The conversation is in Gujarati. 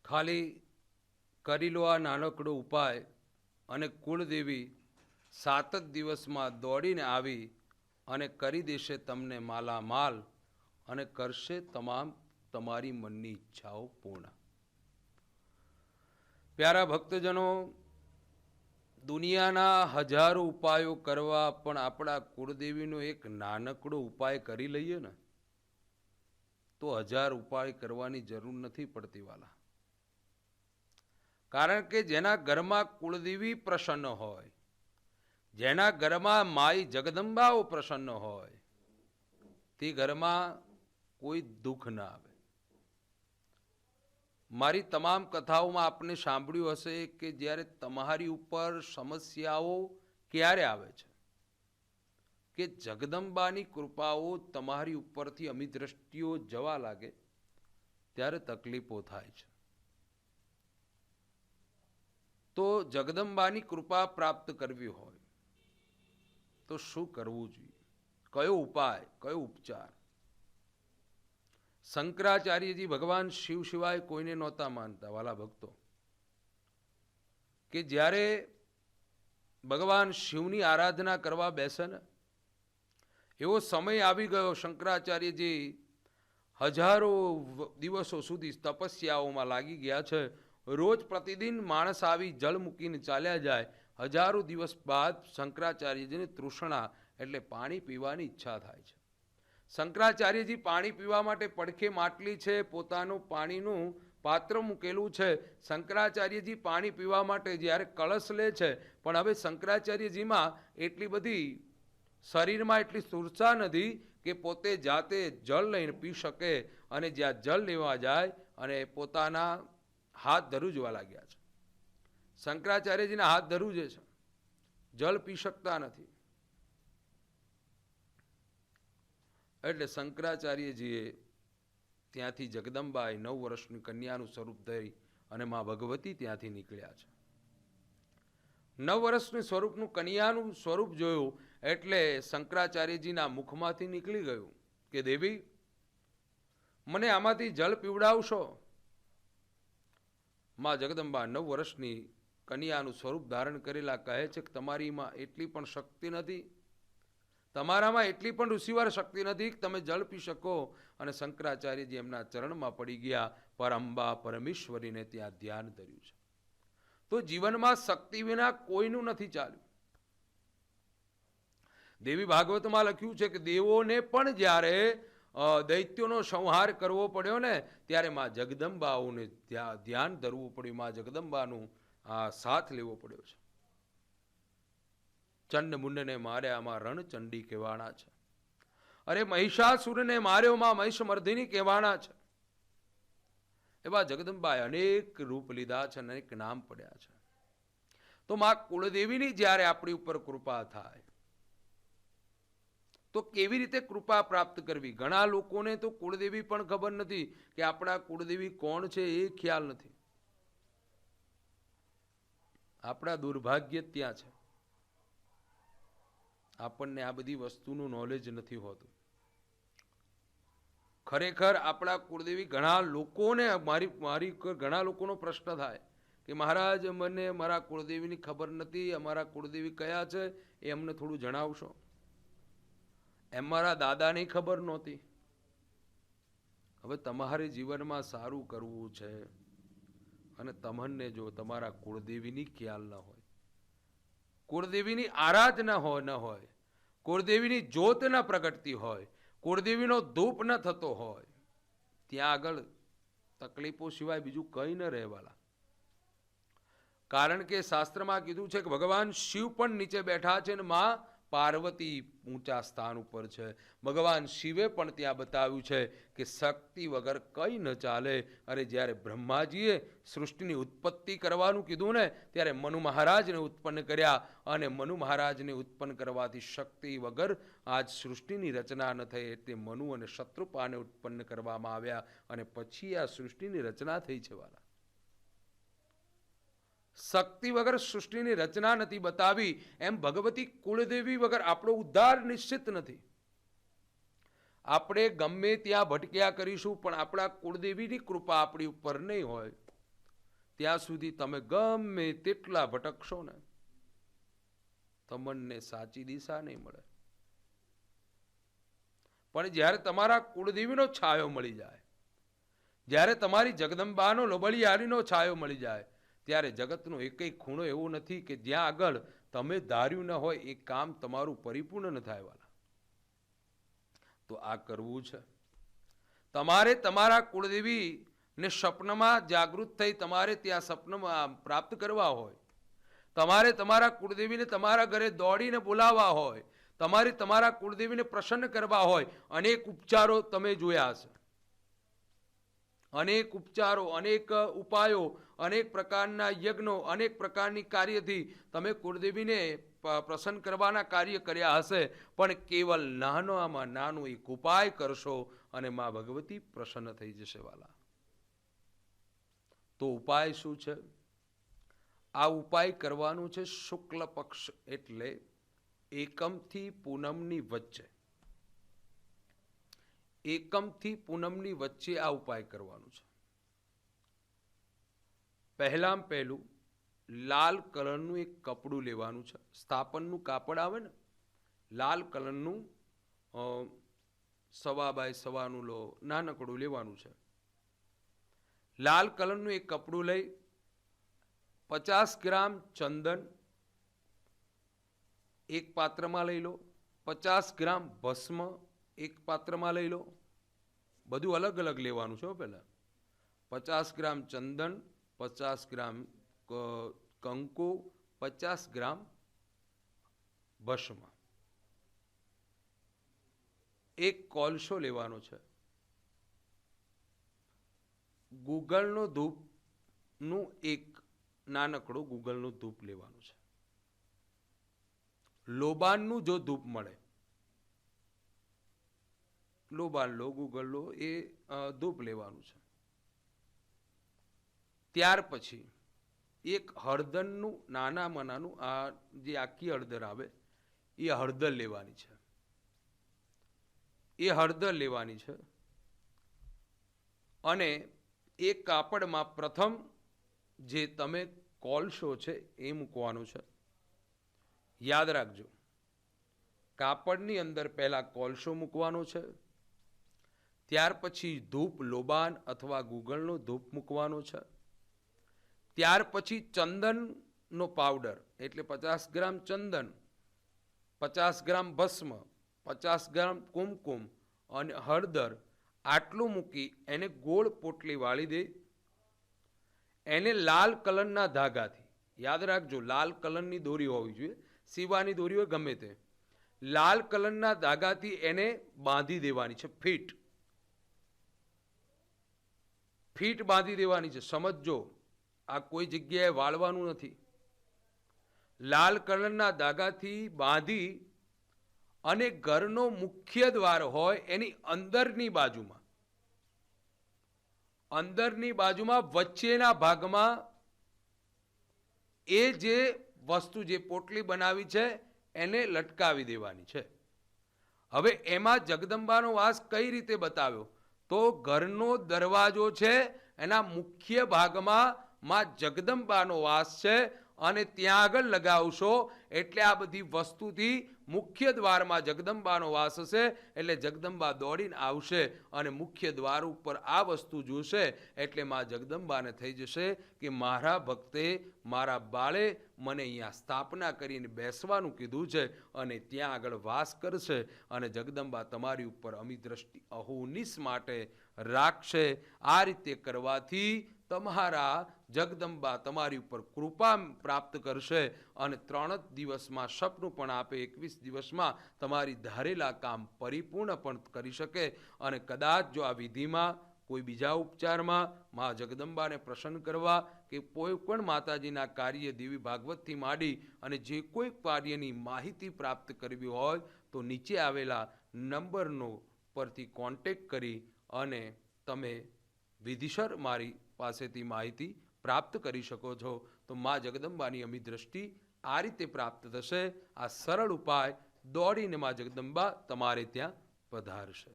ખાલી કરી લો આ નાનકડો ઉપાય અને કુળદેવી 7 જ દિવસમાં દોડીને આવી અને કરી દેશે તમને માલામાલ અને કરશે તમામ તમારી મનની ઈચ્છાઓ પૂર્ણ. પ્યારા ભક્તજનો, દુનિયાના હજારો ઉપાયો કરવા પણ આપણા કુળદેવીનો એક નાનકડો ઉપાય કરી લઈએ ને તો 1000 ઉપાય કરવાની જરૂર નથી પડતી વાલા. કારણ કે જેના ઘરમાં કુળદેવી પ્રસન્ન હોય, જેના ઘરમાં માઈ જગદંબાઓ પ્રસન્ન હોય, તે ઘરમાં કોઈ દુઃખ ના આવે. મારી તમામ કથાઓમાં આપને સાંભળ્યું હશે કે જ્યારે તમારી ઉપર સમસ્યાઓ ક્યારે આવે છે કે જગદંબાની કૃપાઓ તમારી ઉપરથી અમી દ્રષ્ટિઓ જવા લાગે ત્યારે તકલીફો થાય છે. તો જગદંબાની કૃપા પ્રાપ્ત કરવી હોય તો શું કરવું જોઈએ? કયો ઉપાય, કયો ઉપચાર? શંકરાચાર્યજી ભગવાન શિવ સિવાય કોઈને નહોતા માનતા વાલા ભક્તો. કે જ્યારે ભગવાન શિવની આરાધના કરવા બેસે ને એવો સમય આવી ગયો, શંકરાચાર્યજી હજારો દિવસો સુધી તપસ્યાઓમાં લાગી ગયા છે. રોજ પ્રતિદિન માણસ આવી જળ મૂકીને ચાલ્યા જાય. હજારો દિવસ બાદ શંકરાચાર્યજીને તૃષ્ણા એટલે પાણી પીવાની ઈચ્છા થાય છે. શંકરાચાર્યજી પાણી પીવા માટે પડખે માટલી છે, પોતાનું પાણીનું પાત્ર મૂકેલું છે. શંકરાચાર્યજી પાણી પીવા માટે જ્યારે કળશ લે છે, પણ હવે શંકરાચાર્યજીમાં એટલી બધી શરીરમાં એટલી સ્થૂળતા નથી કે પોતે જાતે જળ લઈને પી શકે. અને જ્યાં જળ લેવા જાય અને પોતાના હાથ ધરુજવા લાગ્યા છે. શંકરાચાર્યજીના હાથ ધરુજે છે, જળ પી શકતા નથી. એટલે શંકરાચાર્યજીએ ત્યાંથી જગદંબાએ 9 વર્ષની કન્યાનું સ્વરૂપ ધરી અને મા ભગવતી ત્યાંથી નીકળ્યા છે. 9 વર્ષની સ્વરૂપનું કન્યાનું સ્વરૂપ જોયું એટલે શંકરાચાર્યજીના મુખમાંથી નીકળી ગયું કે દેવી મને આમાંથી જળ પીવડાવશો? મા જગદંબા 9 વર્ષની કન્યાનું સ્વરૂપ ધારણ કરેલા કહે છે કે તમારીમાં એટલી પણ શક્તિ નથી, તમારામાં એટલી પણ ઋષિવાર શક્તિ નથી કે તમે જળ પી શકો. અને શંકરાચાર્યજી એમના ચરણમાં પડી ગયા. પરંબા પરમેશ્વરીને ત્યાં ધ્યાન ધર્યું છે. તો જીવનમાં શક્તિ વિના કોઈનું નથી ચાલ્યું. દેવી ભાગવતમાં લખ્યું છે કે દેવોને પણ જ્યારે દૈત્યોનો સંહાર કરવો પડ્યો ને ત્યારે માં જગદંબાઓને ધ્યાન ધરવું પડ્યું. માં જગદંબાનું સાથ લેવો પડ્યો છે. ચંડ મુંડને માર્યામાં રણચંડી કહેવાના છે. અરે મહિષાસુરને માર્યો માં મહિષમર્ધિની કહેવાના છે. એવા જગદંબાએ અનેક રૂપ લીધા છે, અનેક નામ પડ્યા છે. તો માં કુળદેવીની જ્યારે આપણી ઉપર કૃપા થાય તો કેવી રીતે કૃપા પ્રાપ્ત કરવી? ઘણા લોકોને તો કુળદેવી પણ ખબર નથી કે આપણા કુળદેવી કોણ છે એ ખ્યાલ નથી. આપણા દુર્ભાગ્ય ત્યાં છે, આપણને આ બધી વસ્તુનું નોલેજ નથી હોતું. ખરેખર આપણા કુળદેવી ઘણા લોકોને મારી ઘણા લોકોનો પ્રશ્ન થાય કે મહારાજ મને મારા કુળદેવીની ખબર નથી, અમારા કુળદેવી કયા છે એ અમને થોડું જણાવશો. એમ મારા દાદાની ખબર નહોતી. હવે તમારે જીવનમાં સારું કરવું છે અને તમને જો તમારા કુળદેવીની ખ્યાલ ન હોય, કુળદેવીની આરાધના ન હોય, કુળદેવીની જ્યોત ન પ્રગટતી હોય, કુળદેવીનો ધૂપ ન થતો હોય, ત્યાં આગળ તકલીફો સિવાય બીજું કંઈ ન રહેવાલા. કારણ કે શાસ્ત્રમાં કીધું છે કે ભગવાન શિવ પણ નીચે બેઠા છે ને માં પાર્વતી ઊંચા સ્થાન ઉપર છે. ભગવાન શિવે પણ ત્યાં બતાવ્યું છે કે શક્તિ વગર કંઈ ન ચાલે. અરે જ્યારે બ્રહ્માજીએ સૃષ્ટિની ઉત્પત્તિ કરવાનું કીધું ને ત્યારે મનુ મહારાજને ઉત્પન્ન કર્યા. અને મનુ મહારાજને ઉત્પન્ન કરવાથી શક્તિ વગર આજ સૃષ્ટિની રચના ન થઈ. એટલે મનુ અને શત્રુપાને ઉત્પન્ન કરવામાં આવ્યા અને પછી આ સૃષ્ટિની રચના થઈ છે વાલા. શક્તિ વગર સૃષ્ટિની રચના નથી બતાવી. એમ ભગવતી કુળદેવી વગર આપણો ઉદ્ધાર નિશ્ચિત નથી. આપણે ગમે ત્યાં ભટક્યા કરીશું પણ આપણા કુળદેવીની કૃપા આપણી ઉપર નહીં હોય ત્યાં સુધી તમે ગમે તેટલા ભટકશો ને, તમને સાચી દિશા નહીં મળે. પણ જ્યારે તમારા કુળદેવીનો છાયો મળી જાય, જ્યારે તમારી જગદંબાનો લોબળિયાળીનો છાયો મળી જાય, ત્યારે જગતનો એકય ખૂણો એવો નથી કે જ્યાં આગળ તમે ધાર્યું ન હોય એ કામ તમારું પરિપૂર્ણ ન થાય વાલા. તો આ કરવું છે. તમારે તમારા કુળદેવીને સ્વપ્નમાં જાગૃત થઈ તમારે ત્યાં સ્વપ્નમાં પ્રાપ્ત કરવા હોય, તમારે તમારા કુળદેવીને તમારા ઘરે દોડીને બોલાવવા હોય, તમારે તમારા કુળદેવીને પ્રસન્ન કરવા હોય. અનેક ઉપચારો તમે જોયા હશે, અનેક ઉપચારો, અનેક ઉપાયો, અનેક પ્રકારના યજ્ઞો, અનેક પ્રકારની કાર્યથી તમે કુળદેવીને પ્રસન્ન કરવાના કાર્ય કર્યા હશે. પણ કેવલ નાનામાં નાનો એક ઉપાય કરશો અને મા ભગવતી પ્રસન્ન થઈ જશે વાલા. તો ઉપાય શું છે? આ ઉપાય કરવાનું છે શુક્લ પક્ષ એટલે એકમથી પૂનમની વચ્ચે. એકમથી પૂનમની વચ્ચે આ ઉપાય કરવાનું છે. પહેલાં પહેલું લાલ કલરનું એક કપડું લેવાનું છે. સ્થાપનનું કાપડ આવે ને, લાલ કલરનું 1.25 લો, નાનકડું લેવાનું છે. લાલ કલરનું એક કપડું લઈ 50 ગ્રામ ચંદન એક પાત્રમાં લઈ લો, 50 ગ્રામ ભસ્મ એક પાત્રમાં લઈ લો. બધું અલગ અલગ લેવાનું છે. પહેલા 50 ગ્રામ ચંદન, 50 ગ્રામ કંકુ, 50 ગ્રામ ભસ્મ. એક કોલસો લેવાનો છે. ગુગળનો ધૂપનું એક નાનકડું ગુગળનું ધૂપ લેવાનું છે. લોબાનનું જો ધૂપ મળે, લોબાન લો, ગુગળ લો, એ ધૂપ લેવાનું છે. ત્યાર પછી એક હળદરનું નાનામાં નાનું, આ જે આખી હળદર આવે એ હળદર લેવાની છે. એ હળદર લેવાની છે અને એ કાપડમાં પ્રથમ જે તમે કોલસો છે એ મૂકવાનું છે. યાદ રાખજો, કાપડની અંદર પહેલા કોલસો મૂકવાનો છે. ત્યાર પછી ધૂપ, લોબાન અથવા ગુગળનો ધૂપ મૂકવાનો છે. ત્યાર પછી ચંદનનો પાવડર એટલે 50 ગ્રામ ચંદન, 50 ગ્રામ ભસ્મ, 50 ગ્રામ કુમકુમ અને હળદર આટલું મૂકી એને ગોળ પોટલી વાળી દે. એને લાલ કલરના ધાગાથી, યાદ રાખજો લાલ કલરની દોરી હોવી જોઈએ, સીવાની દોરી હોય ગમે તે, લાલ કલરના ધાગાથી એને બાંધી દેવાની છે. ફીટ બાંધી દેવાની છે. સમજજો, આ કોઈ જગ્યાએ વાળવાનું નથી. લાલ કલરના ધાગાથી બાંધી અને ઘરનો મુખ્ય દ્વાર હોય એની અંદરની બાજુમાં વચ્ચેના ભાગમાં એ જે વસ્તુ, જે પોટલી બનાવી છે એને લટકાવી દેવાની છે. હવે એમાં જગદંબાનો વાસ કઈ રીતે બતાવ્યો? તો ઘરનો દરવાજો છે એના મુખ્ય ભાગમાં માં જગદંબાનો વાસ છે અને ત્યાં આગળ લગાવશો એટલે આ બધી વસ્તુથી મુખ્ય દ્વારમાં જગદંબાનો વાસ હશે. એટલે જગદંબા દોડીને આવશે અને મુખ્ય દ્વાર ઉપર આ વસ્તુ જોશે એટલે માં જગદંબાને થઈ જશે કે મારા ભક્તે, મારા બાળે મને અહીંયા સ્થાપના કરીને બેસવાનું કીધું છે અને ત્યાં આગળ વાસ કરશે અને જગદંબા તમારી ઉપર અમી દ્રષ્ટિ અહોનિશ માટે રાખશે. આ રીતે કરવાથી તમારા જગદંબા તમારી ઉપર કૃપા પ્રાપ્ત કરશે અને 3 જ દિવસમાં સપનું પણ આપે, 21 દિવસમાં તમારી ધારેલા કામ પરિપૂર્ણ પણ કરી શકે. અને કદાચ જો આ વિધિમાં કોઈ બીજા ઉપચારમાં મા જગદંબાને પ્રસન્ન કરવા કે કોઈ પણ માતાજીના કાર્ય દેવી ભાગવતથી માંડી અને જે કોઈ કાર્યની માહિતી પ્રાપ્ત કરવી હોય તો નીચે આવેલા નંબરનો પરથી કોન્ટેક્ટ કરી અને તમે વિધિસર મારી પાસેથી માહિતી પ્રાપ્ત કરી શકો છો. તો મા જગદંબાની અમી દ્રષ્ટિ આ રીતે પ્રાપ્ત થશે. આ સરળ ઉપાય દોડીને મા જગદંબા તમારે ત્યાં પધારશે.